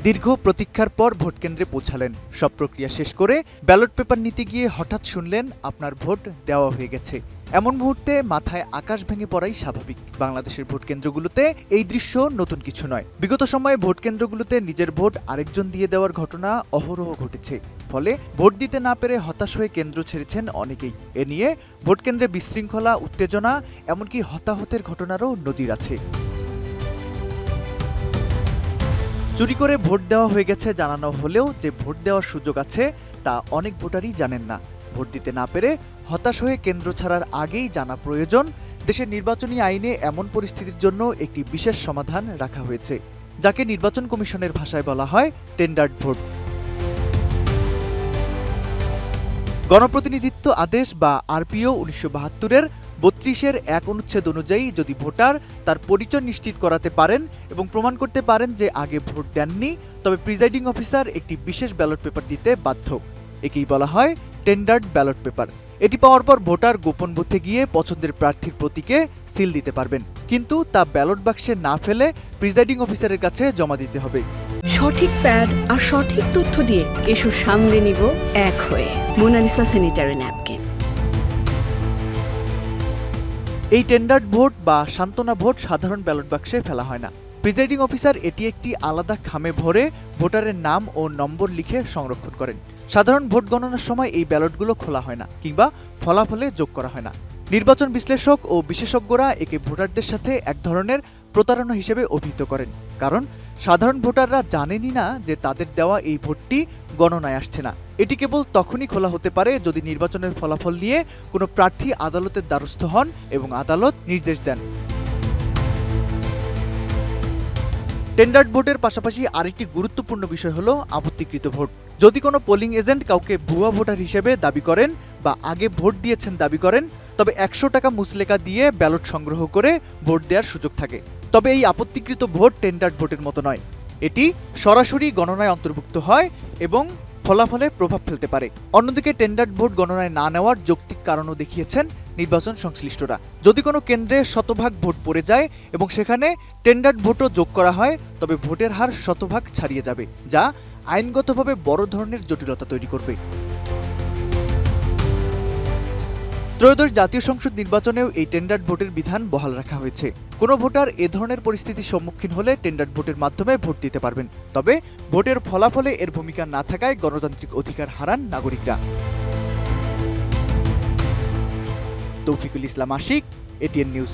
দীর্ঘ প্রতীক্ষার পর ভোটকেন্দ্রে পৌঁছালেন। সব প্রক্রিয়া শেষ করে ব্যালট পেপার নিতে গিয়ে হঠাৎ শুনলেন আপনার ভোট দেওয়া হয়ে গেছে। এমন মুহূর্তে মাথায় আকাশ ভেঙে পড়াই স্বাভাবিক। বাংলাদেশের ভোটকেন্দ্রগুলোতে এই দৃশ্য নতুন কিছু নয়। বিগত সময়ে ভোটকেন্দ্রগুলোতে নিজের ভোট আরেকজন দিয়ে দেওয়ার ঘটনা অহরহ ঘটেছে। ফলে ভোট দিতে না পেরে হতাশ হয়ে কেন্দ্র ছেড়েছেন অনেকেই। এ নিয়ে ভোটকেন্দ্রে বিশৃঙ্খলা, উত্তেজনা, এমনকি হতাহতের ঘটনারও নজির আছে। চুরি করে ভোট দেওয়া হয়ে গেছে জানানো হলেও যে ভোট দেওয়ার সুযোগ আছে তা অনেক ভোটারই জানেন না। ভোট দিতে না পেরে হতাশ হয়ে কেন্দ্র ছাড়ার আগেই জানা প্রয়োজন, দেশের নির্বাচনী আইনে এমন পরিস্থিতির জন্য একটি বিশেষ সমাধান রাখা হয়েছে, যাকে নির্বাচন কমিশনের ভাষায় বলা হয় টেন্ডার্ড ভোট। গণপ্রতিনিধিত্ব আদেশ বা আরপিও ১৯৭২-এর ৩২-এর ১ অনুচ্ছেদ অনুযায়ী যদি ভোটার তার পরিচয় নিশ্চিত করাতে পারেন এবং প্রমাণ করতে পারেন যে আগে ভোট দেননি, তবে প্রিজাইডিং অফিসার একটি বিশেষ ব্যালট পেপার দিতে বাধ্য। একেই বলা হয় টেন্ডার্ড ব্যালট পেপার। এটি পাওয়ার পর ভোটার গোপন বুথে গিয়ে পছন্দের প্রার্থীর প্রতীকে সিল দিতে পারবেন, কিন্তু তা ব্যালট বাক্সে না ফেলে প্রিজাইডিং অফিসারের কাছে জমা দিতে হবে। সঠিক প্যাড আর সঠিক তথ্য দিয়ে এসব সামলে নিব এক হয়ে। Monalisa sanitary napkin. এই টেন্ডার্ড ভোট বা সান্ত্বনা ভোট সাধারণ ব্যালট বাক্সে ফেলা হয় না। প্রিজাইডিং অফিসার এটি একটি আলাদা খামে ভরে ভোটারের নাম ও নম্বর লিখে সংরক্ষণ করেন। সাধারণ ভোট গণনার সময় এই ব্যালটগুলো খোলা হয় না কিংবা ফলাফলে যোগ করা হয় না। নির্বাচন বিশ্লেষক ও বিশেষজ্ঞরা একে ভোটারদের সাথে এক ধরনের প্রতারণা হিসেবে অভিহিত করেন, কারণ সাধারণ ভোটাররা জানেনই না যে তাদের দেওয়া এই ভোটটি গণনায় আসছে না। এটি কেবল তখনই খোলা হতে পারে যদি নির্বাচনের ফলাফল নিয়ে কোনো প্রার্থী আদালতের দ্বারস্থ হন এবং আদালত নির্দেশ দেন। টেন্ডার্ড ভোটের পাশাপাশি আরেকটি গুরুত্বপূর্ণ বিষয় হলো আপত্তিকৃত ভোট। যদি কোনো পোলিং এজেন্ট কাউকে ভুয়া ভোটার হিসেবে দাবি করেন বা আগে ভোট দিয়েছেন দাবি করেন, তবে ১০০ টাকা মুচলেকা দিয়ে ব্যালট সংগ্রহ করে ভোট দেওয়ার সুযোগ থাকে। তবে এই আপত্তিকৃত ভোট টেন্ডার্ড ভোটের মতো নয়। এটি সরাসরি গণনায় অন্তর্ভুক্ত হয় এবং ফলাফলে প্রভাব ফেলতে পারে। অন্যদিকে টেন্ডার্ড ভোট গণনায় না নেওয়ার যৌক্তিক কারণও দেখিয়েছেন নির্বাচন সংশ্লিষ্টরা। যদি কোনো কেন্দ্রে শতভাগ ভোট পড়ে যায় এবং সেখানে টেন্ডার্ড ভোটও যোগ করা হয়, তবে ভোটের হার শতভাগ ছাড়িয়ে যাবে, যা আইনগতভাবে বড় ধরনের জটিলতা তৈরি করবে। ত্রয়োদশ জাতীয় সংসদ নির্বাচনেও এই টেন্ডার্ড ভোটের বিধান বহাল রাখা হয়েছে। কোনো ভোটার এ ধরনের পরিস্থিতির সম্মুখীন হলে টেন্ডার্ড ভোটের মাধ্যমে ভোট দিতে পারবেন, তবে ভোটের ফলাফলে এর ভূমিকা না থাকায় গণতান্ত্রিক অধিকার হারান নাগরিকরা। তৌফিকুল ইসলাম আশিক, এটিএন নিউজ।